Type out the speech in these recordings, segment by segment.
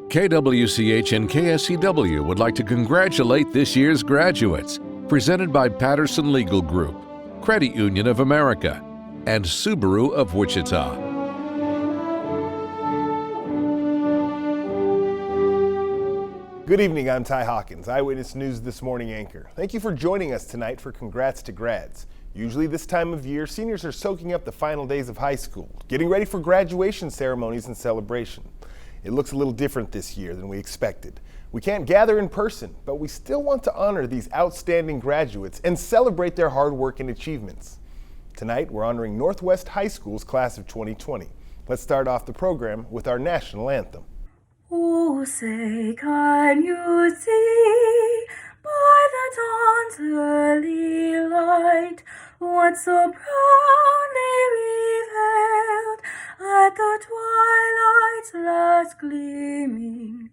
KWCH and KSCW would like to congratulate this year's graduates, presented by Patterson Legal Group, Credit Union of America, and Subaru of Wichita. Good evening, I'm Ty Hawkins, Eyewitness News This Morning anchor. Thank you for joining us tonight for Congrats to Grads. Usually this time of year, seniors are soaking up the final days of high school, getting ready for graduation ceremonies and celebration. It looks a little different this year than we expected. We can't gather in person, but we still want to honor these outstanding graduates and celebrate their hard work and achievements. Tonight, we're honoring Northwest High School's class of 2020. Let's start off the program with our national anthem. Oh, say, can you see by the dawn's early light what so proudly we hailed at the twilight's last gleaming,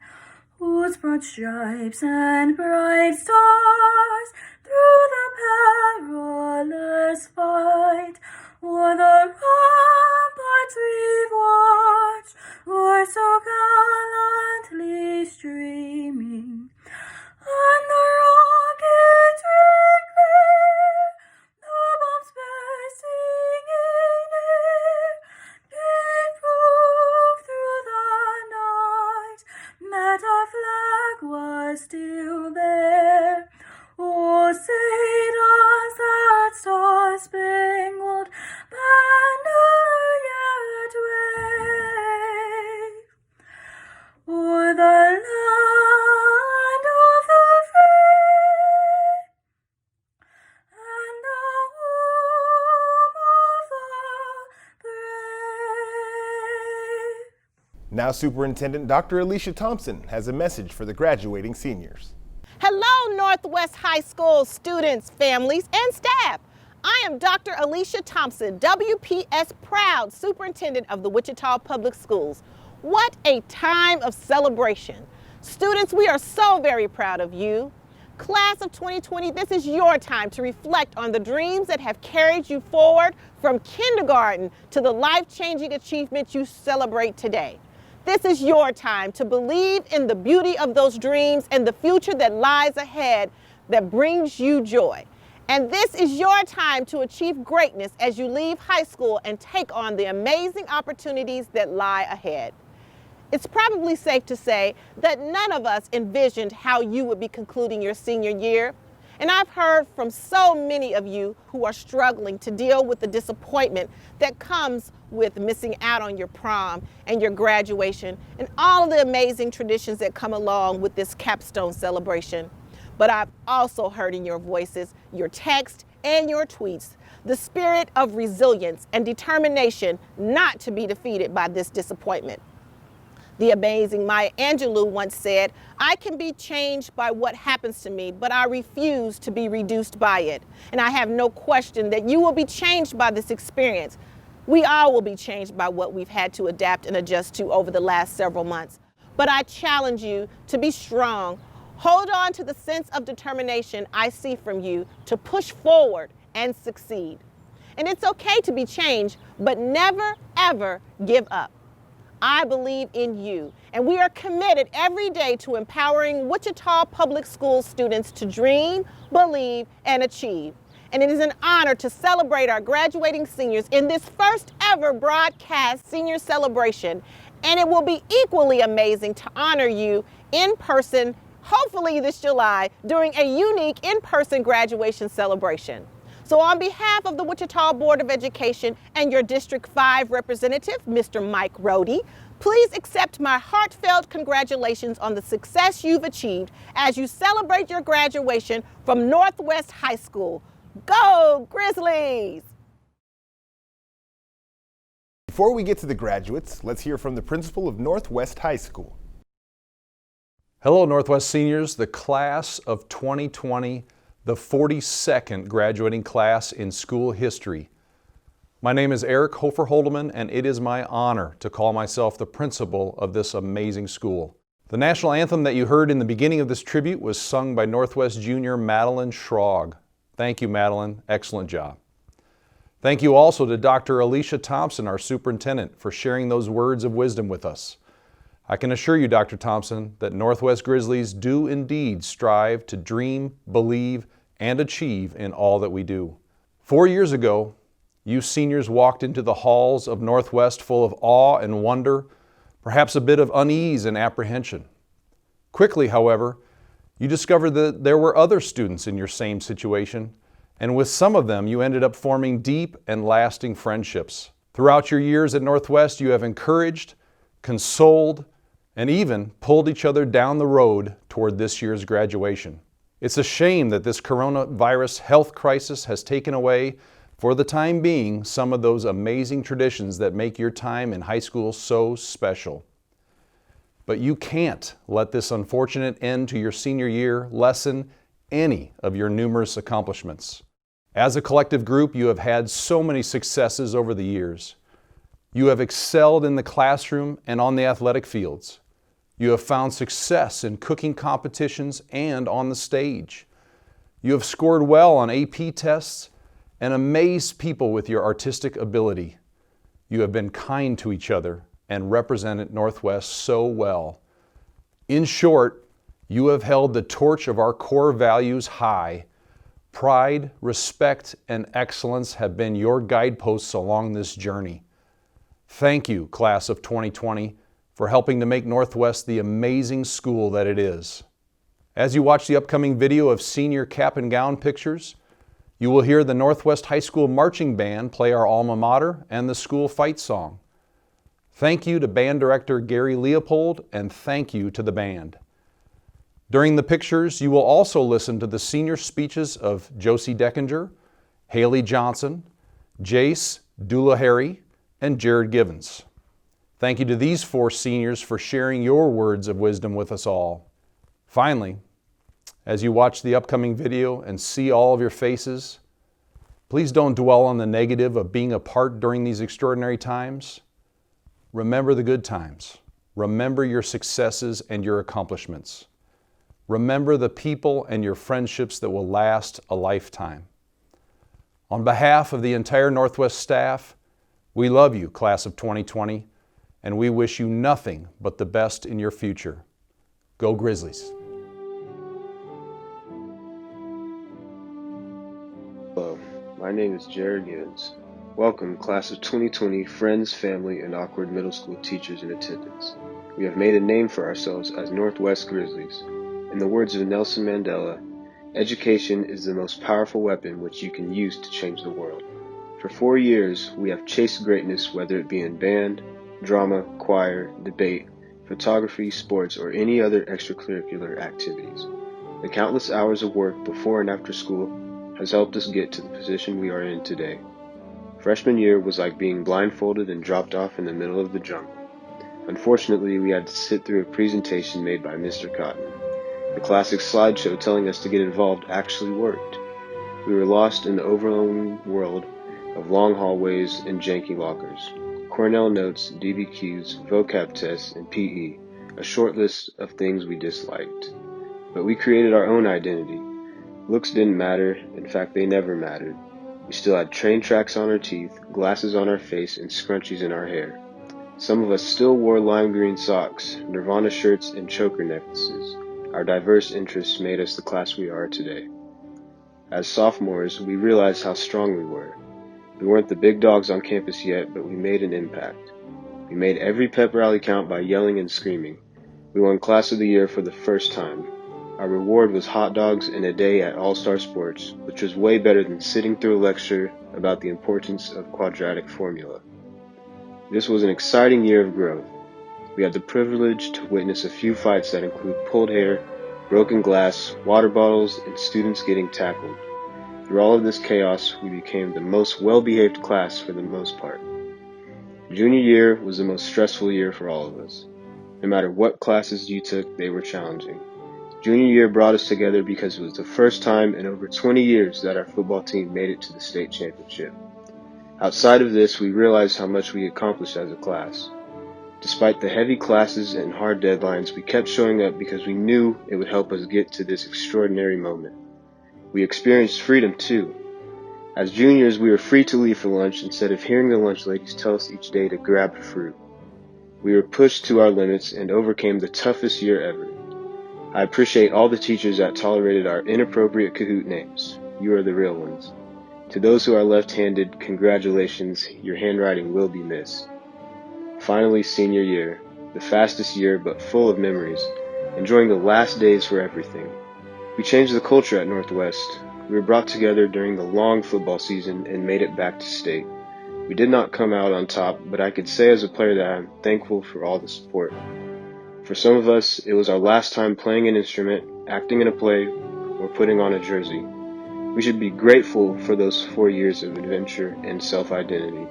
whose broad stripes and bright stars through the perilous fight o'er the ramparts we've watched were so gallantly streaming, and the rockets ring clear, the bombs bursting in air, gave proof through the night that our flag was still there. Oh, say does that star-spangled banner yet wave o'er the land of the free and the home of the brave? Now Superintendent Dr. Alicia Thompson has a message for the graduating seniors. Hello, Northwest High School students, families, and staff. I am Dr. Alicia Thompson, WPS proud Superintendent of the Wichita Public Schools. What a time of celebration. Students, we are so very proud of you. Class of 2020, this is your time to reflect on the dreams that have carried you forward from kindergarten to the life-changing achievements you celebrate today. This is your time to believe in the beauty of those dreams and the future that lies ahead that brings you joy. And this is your time to achieve greatness as you leave high school and take on the amazing opportunities that lie ahead. It's probably safe to say that none of us envisioned how you would be concluding your senior year. And I've heard from so many of you who are struggling to deal with the disappointment that comes with missing out on your prom and your graduation and all of the amazing traditions that come along with this capstone celebration. But I've also heard in your voices, your texts, and your tweets, the spirit of resilience and determination not to be defeated by this disappointment. The amazing Maya Angelou once said, "I can be changed by what happens to me, but I refuse to be reduced by it." And I have no question that you will be changed by this experience. We all will be changed by what we've had to adapt and adjust to over the last several months. But I challenge you to be strong. Hold on to the sense of determination I see from you to push forward and succeed. And it's okay to be changed, but never, ever give up. I believe in you, and we are committed every day to empowering Wichita Public Schools students to dream, believe, and achieve. And it is an honor to celebrate our graduating seniors in this first ever broadcast senior celebration. And it will be equally amazing to honor you in person, hopefully this July, during a unique in-person graduation celebration. So on behalf of the Wichita Board of Education and your District 5 representative, Mr. Mike Rohde, please accept my heartfelt congratulations on the success you've achieved as you celebrate your graduation from Northwest High School. Go Grizzlies! Before we get to the graduates, let's hear from the principal of Northwest High School. Hello, Northwest seniors, the class of 2020, the 42nd graduating class in school history. My name is Eric Hofer-Holdeman, and it is my honor to call myself the principal of this amazing school. The national anthem that you heard in the beginning of this tribute was sung by Northwest junior Madeline Schrog. Thank you, Madeline. Excellent job. Thank you also to Dr. Alicia Thompson, our superintendent, for sharing those words of wisdom with us. I can assure you, Dr. Thompson, that Northwest Grizzlies do indeed strive to dream, believe, and achieve in all that we do. 4 years ago, you seniors walked into the halls of Northwest full of awe and wonder, perhaps a bit of unease and apprehension. Quickly, however, you discovered that there were other students in your same situation, and with some of them you ended up forming deep and lasting friendships. Throughout your years at Northwest, you have encouraged, consoled, and even pulled each other down the road toward this year's graduation. It's a shame that this coronavirus health crisis has taken away, for the time being, some of those amazing traditions that make your time in high school so special. But you can't let this unfortunate end to your senior year lessen any of your numerous accomplishments. As a collective group, you have had so many successes over the years. You have excelled in the classroom and on the athletic fields. You have found success in cooking competitions and on the stage. You have scored well on AP tests and amazed people with your artistic ability. You have been kind to each other and represented Northwest so well. In short, you have held the torch of our core values high. Pride, respect, and excellence have been your guideposts along this journey. Thank you, class of 2020, for helping to make Northwest the amazing school that it is. As you watch the upcoming video of senior cap and gown pictures, you will hear the Northwest High School Marching Band play our alma mater and the school fight song. Thank you to band director Gary Leopold, and thank you to the band. During the pictures, you will also listen to the senior speeches of Josie Deckinger, Haley Johnson, Jace Doolahary, and Jared Givens. Thank you to these 4 seniors for sharing your words of wisdom with us all. Finally, as you watch the upcoming video and see all of your faces, please don't dwell on the negative of being apart during these extraordinary times. Remember the good times. Remember your successes and your accomplishments. Remember the people and your friendships that will last a lifetime. On behalf of the entire Northwest staff, we love you, class of 2020, and we wish you nothing but the best in your future. Go Grizzlies! Hello, my name is Jared Givens. Welcome, class of 2020 friends, family, and awkward middle school teachers in attendance. We have made a name for ourselves as Northwest Grizzlies. In the words of Nelson Mandela, education is the most powerful weapon which you can use to change the world. For 4 years, we have chased greatness, whether it be in band, drama, choir, debate, photography, sports, or any other extracurricular activities. The countless hours of work before and after school has helped us get to the position we are in today. Freshman year was like being blindfolded and dropped off in the middle of the jungle. Unfortunately, we had to sit through a presentation made by Mr. Cotton. The classic slideshow telling us to get involved actually worked. We were lost in the overwhelming world of long hallways and janky lockers, Cornell notes, DBQs, vocab tests, and PE, a short list of things we disliked. But we created our own identity. Looks didn't matter, in fact they never mattered. We still had train tracks on our teeth, glasses on our face, and scrunchies in our hair. Some of us still wore lime green socks, Nirvana shirts, and choker necklaces. Our diverse interests made us the class we are today. As sophomores, we realized how strong we were. We weren't the big dogs on campus yet, but we made an impact. We made every pep rally count by yelling and screaming. We won Class of the Year for the first time. Our reward was hot dogs and a day at All-Star Sports, which was way better than sitting through a lecture about the importance of quadratic formula. This was an exciting year of growth. We had the privilege to witness a few fights that include pulled hair, broken glass, water bottles, and students getting tackled. Through all of this chaos, we became the most well-behaved class for the most part. Junior year was the most stressful year for all of us. No matter what classes you took, they were challenging. Junior year brought us together because it was the first time in over 20 years that our football team made it to the state championship. Outside of this, we realized how much we accomplished as a class. Despite the heavy classes and hard deadlines, we kept showing up because we knew it would help us get to this extraordinary moment. We experienced freedom too. As juniors, we were free to leave for lunch instead of hearing the lunch ladies tell us each day to grab fruit. We were pushed to our limits and overcame the toughest year ever. I appreciate all the teachers that tolerated our inappropriate Kahoot names. You are the real ones. To those who are left-handed, congratulations, your handwriting will be missed. Finally, senior year, the fastest year but full of memories, enjoying the last days for everything. We changed the culture at Northwest. We were brought together during the long football season and made it back to state. We did not come out on top, but I could say as a player that I'm thankful for all the support. For some of us, it was our last time playing an instrument, acting in a play, or putting on a jersey. We should be grateful for those 4 years of adventure and self-identity.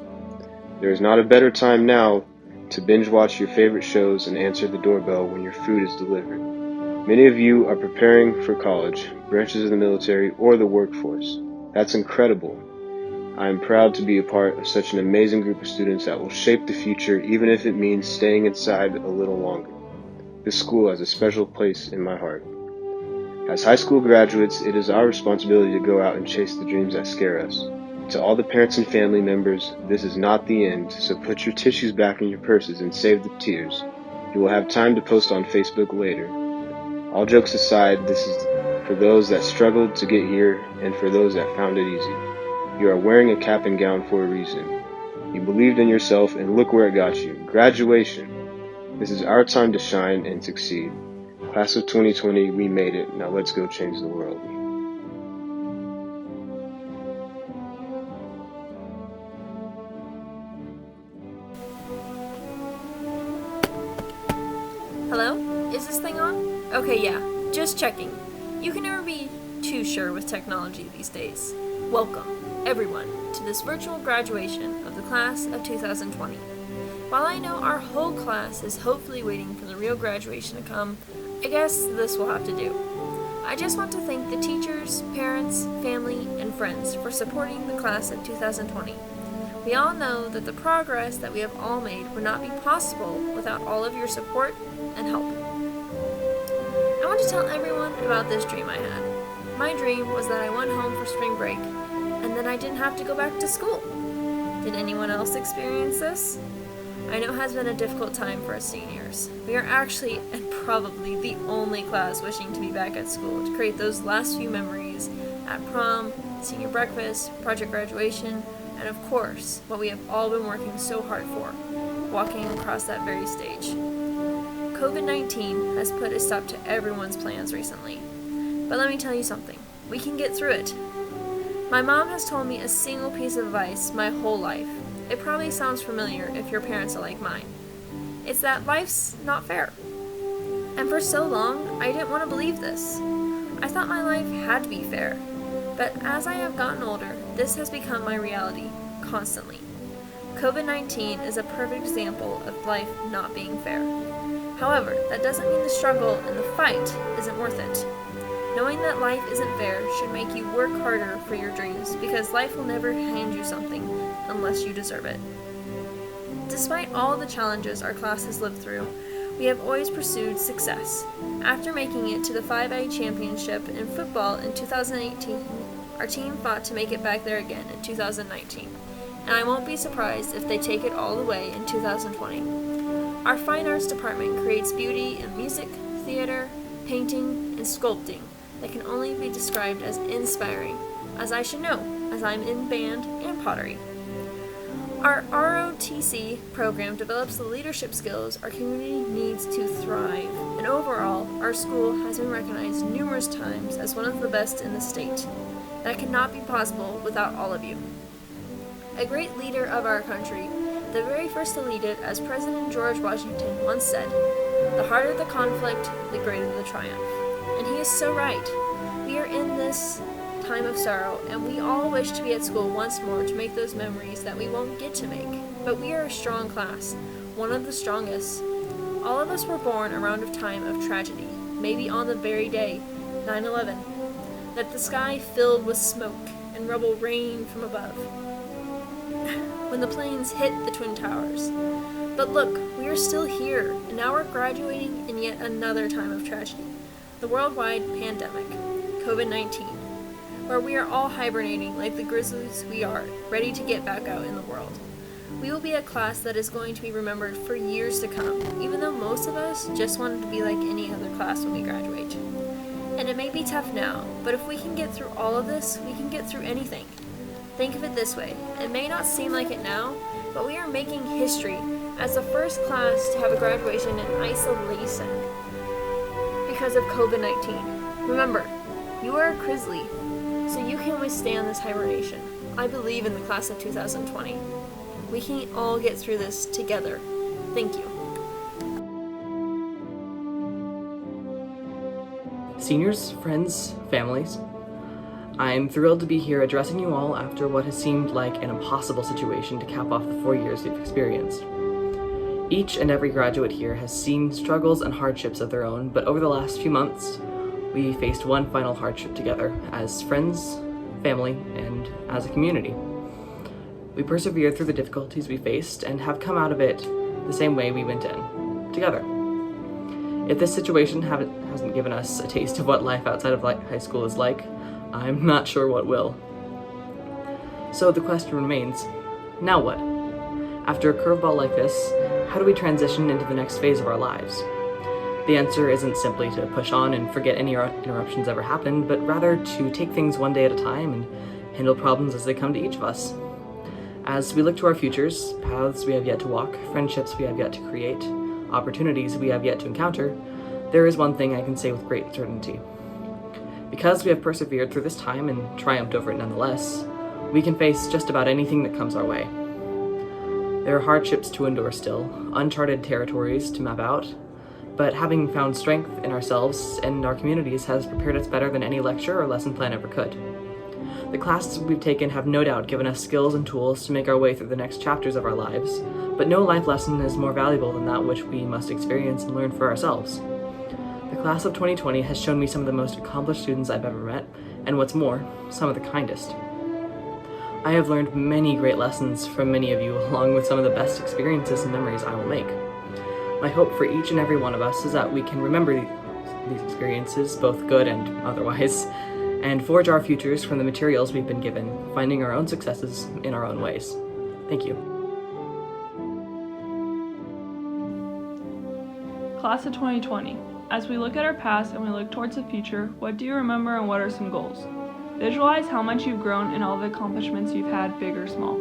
There is not a better time now to binge watch your favorite shows and answer the doorbell when your food is delivered. Many of you are preparing for college, branches of the military, or the workforce. That's incredible. I am proud to be a part of such an amazing group of students that will shape the future, even if it means staying inside a little longer. This school has a special place in my heart. As high school graduates, it is our responsibility to go out and chase the dreams that scare us. To all the parents and family members, this is not the end, so put your tissues back in your purses and save the tears. You will have time to post on Facebook later. All jokes aside, this is for those that struggled to get here and for those that found it easy. You are wearing a cap and gown for a reason. You believed in yourself and look where it got you. Graduation. This is our time to shine and succeed. Class of 2020, we made it. Now let's go change the world. Hello? Is this thing on? Okay, yeah. Just checking. You can never be too sure with technology these days. Welcome, everyone, to this virtual graduation of the class of 2020. While I know our whole class is hopefully waiting for the real graduation to come, I guess this will have to do. I just want to thank the teachers, parents, family, and friends for supporting the class of 2020. We all know that the progress that we have all made would not be possible without all of your support and help. I want to tell everyone about this dream I had. My dream was that I went home for spring break, and then I didn't have to go back to school. Did anyone else experience this? I know it has been a difficult time for us seniors. We are actually, and probably, the only class wishing to be back at school to create those last few memories at prom, senior breakfast, project graduation, and of course, what we have all been working so hard for, walking across that very stage. COVID-19 has put a stop to everyone's plans recently. But let me tell you something, we can get through it. My mom has told me a single piece of advice my whole life. It probably sounds familiar if your parents are like mine. It's that life's not fair. And for so long, I didn't want to believe this. I thought my life had to be fair. But as I have gotten older, this has become my reality, constantly. COVID-19 is a perfect example of life not being fair. However, that doesn't mean the struggle and the fight isn't worth it. Knowing that life isn't fair should make you work harder for your dreams, because life will never hand you something unless you deserve it. Despite all the challenges our class has lived through, we have always pursued success. After making it to the 5A championship in football in 2018, our team fought to make it back there again in 2019, and I won't be surprised if they take it all the way in 2020. Our fine arts department creates beauty in music, theater, painting, and sculpting that can only be described as inspiring, as I should know, as I'm in band and pottery. Our ROTC program develops the leadership skills our community needs to thrive, and overall, our school has been recognized numerous times as one of the best in the state. That could not be possible without all of you. A great leader of our country, the very first to lead it, as President George Washington once said, "The harder the conflict, the greater the triumph." And he is so right. We are in this time of sorrow, and we all wish to be at school once more to make those memories that we won't get to make. But we are a strong class, one of the strongest. All of us were born around a time of tragedy, maybe on the very day, 9/11, that the sky filled with smoke and rubble rained from above, when the planes hit the Twin Towers. But look, we are still here, and now we're graduating in yet another time of tragedy, the worldwide pandemic, COVID-19, where we are all hibernating like the grizzlies we are, ready to get back out in the world. We will be a class that is going to be remembered for years to come, even though most of us just wanted to be like any other class when we graduate. And it may be tough now, but if we can get through all of this, we can get through anything. Think of it this way, it may not seem like it now, but we are making history as the first class to have a graduation in isolation because of COVID-19. Remember, you are a Grizzly, so you can withstand this hibernation. I believe in the class of 2020. We can all get through this together. Thank you. Seniors, friends, families, I'm thrilled to be here addressing you all after what has seemed like an impossible situation to cap off the 4 years we've experienced. Each and every graduate here has seen struggles and hardships of their own, but over the last few months, we faced one final hardship together as friends, family, and as a community. We persevered through the difficulties we faced and have come out of it the same way we went in, together. If this situation hasn't given us a taste of what life outside of high school is like, I'm not sure what will. So the question remains, now what? After a curveball like this, how do we transition into the next phase of our lives? The answer isn't simply to push on and forget any interruptions ever happened, but rather to take things one day at a time and handle problems as they come to each of us. As we look to our futures, paths we have yet to walk, friendships we have yet to create, opportunities we have yet to encounter, there is one thing I can say with great certainty. Because we have persevered through this time and triumphed over it nonetheless, we can face just about anything that comes our way. There are hardships to endure still, uncharted territories to map out, but having found strength in ourselves and our communities has prepared us better than any lecture or lesson plan ever could. The classes we've taken have no doubt given us skills and tools to make our way through the next chapters of our lives, but no life lesson is more valuable than that which we must experience and learn for ourselves. The class of 2020 has shown me some of the most accomplished students I've ever met, and what's more, some of the kindest. I have learned many great lessons from many of you, along with some of the best experiences and memories I will make. My hope for each and every one of us is that we can remember these experiences, both good and otherwise, and forge our futures from the materials we've been given, finding our own successes in our own ways. Thank you. Class of 2020. As we look at our past and we look towards the future, what do you remember and what are some goals? Visualize how much you've grown and all the accomplishments you've had, big or small.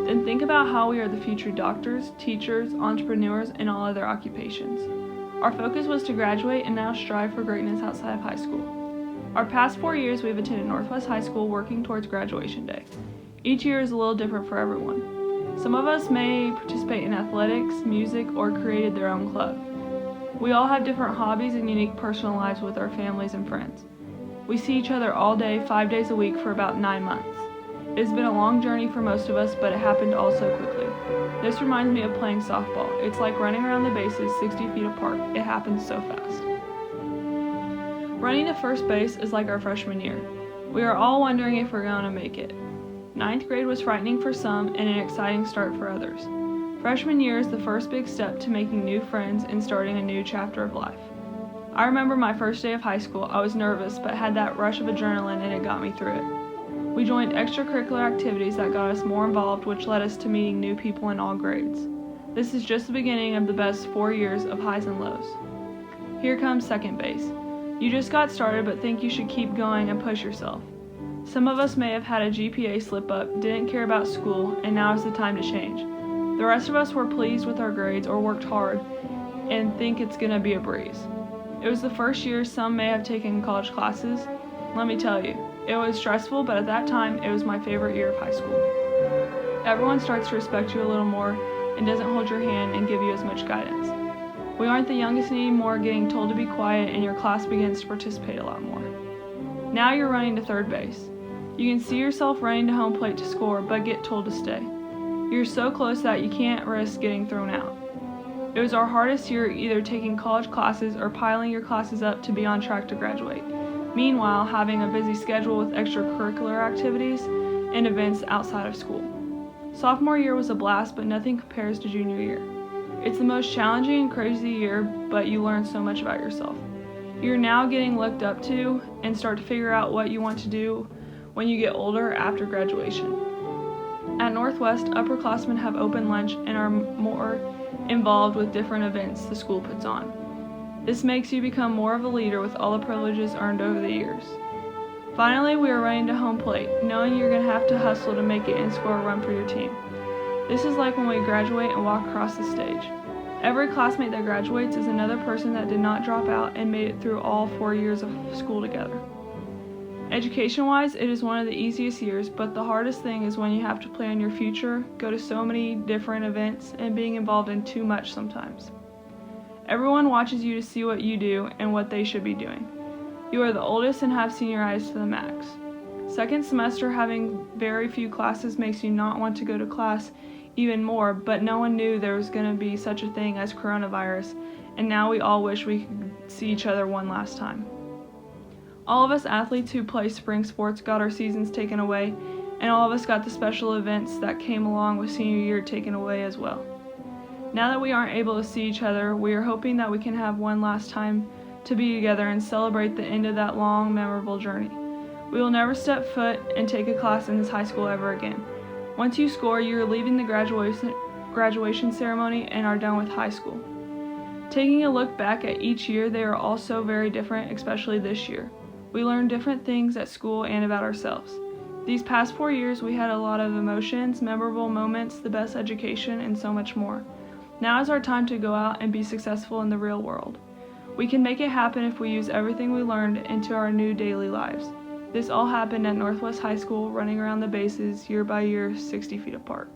Then think about how we are the future doctors, teachers, entrepreneurs, and all other occupations. Our focus was to graduate and now strive for greatness outside of high school. Our past 4 years we've attended Northwest High School working towards graduation day. Each year is a little different for everyone. Some of us may participate in athletics, music, or created their own club. We all have different hobbies and unique personal lives with our families and friends. We see each other all day, 5 days a week for about 9 months. It has been a long journey for most of us, but it happened all so quickly. This reminds me of playing softball. It's like running around the bases 60 feet apart. It happens so fast. Running to first base is like our freshman year. We are all wondering if we're going to make it. 9th grade was frightening for some and an exciting start for others. Freshman year is the first big step to making new friends and starting a new chapter of life. I remember my first day of high school. I was nervous but had that rush of adrenaline and it got me through it. We joined extracurricular activities that got us more involved, which led us to meeting new people in all grades. This is just the beginning of the best 4 years of highs and lows. Here comes second base. You just got started but think you should keep going and push yourself. Some of us may have had a GPA slip up, didn't care about school, and now is the time to change. The rest of us were pleased with our grades or worked hard and think it's gonna be a breeze. It was the first year some may have taken college classes. Let me tell you, it was stressful, but at that time, it was my favorite year of high school. Everyone starts to respect you a little more and doesn't hold your hand and give you as much guidance. We aren't the youngest anymore, getting told to be quiet, and your class begins to participate a lot more. Now you're running to third base. You can see yourself running to home plate to score, but get told to stay. You're so close that you can't risk getting thrown out. It was our hardest year, either taking college classes or piling your classes up to be on track to graduate. Meanwhile, having a busy schedule with extracurricular activities and events outside of school. Sophomore year was a blast, but nothing compares to junior year. It's the most challenging and crazy year, but you learn so much about yourself. You're now getting looked up to and start to figure out what you want to do when you get older after graduation. At Northwest, upperclassmen have open lunch and are more involved with different events the school puts on. This makes you become more of a leader with all the privileges earned over the years. Finally, we are running to home plate, knowing you're going to have to hustle to make it and score a run for your team. This is like when we graduate and walk across the stage. Every classmate that graduates is another person that did not drop out and made it through all 4 years of school together. Education-wise, it is one of the easiest years, but the hardest thing is when you have to plan your future, go to so many different events, and being involved in too much sometimes. Everyone watches you to see what you do and what they should be doing. You are the oldest and have senioritis to the max. Second semester, having very few classes makes you not want to go to class even more, but no one knew there was going to be such a thing as coronavirus, and now we all wish we could see each other one last time. All of us athletes who play spring sports got our seasons taken away, and all of us got the special events that came along with senior year taken away as well. Now that we aren't able to see each other, we are hoping that we can have one last time to be together and celebrate the end of that long, memorable journey. We will never step foot and take a class in this high school ever again. Once you score, you are leaving the graduation ceremony and are done with high school. Taking a look back at each year, they are all so very different, especially this year. We learned different things at school and about ourselves. These past 4 years, we had a lot of emotions, memorable moments, the best education, and so much more. Now is our time to go out and be successful in the real world. We can make it happen if we use everything we learned into our new daily lives. This all happened at Northwest High School, running around the bases year by year, 60 feet apart.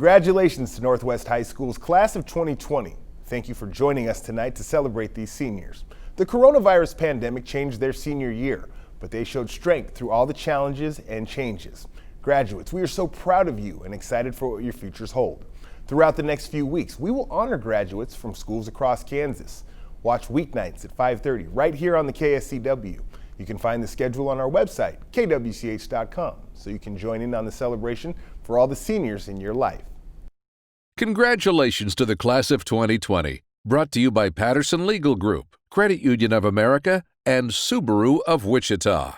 Congratulations to Northwest High School's class of 2020. Thank you for joining us tonight to celebrate these seniors. The coronavirus pandemic changed their senior year, but they showed strength through all the challenges and changes. Graduates, we are so proud of you and excited for what your futures hold. Throughout the next few weeks, we will honor graduates from schools across Kansas. Watch weeknights at 5:30 right here on the KSCW. You can find the schedule on our website, KWCH.com, so you can join in on the celebration for all the seniors in your life. Congratulations to the class of 2020, brought to you by Patterson Legal Group, Credit Union of America, and Subaru of Wichita.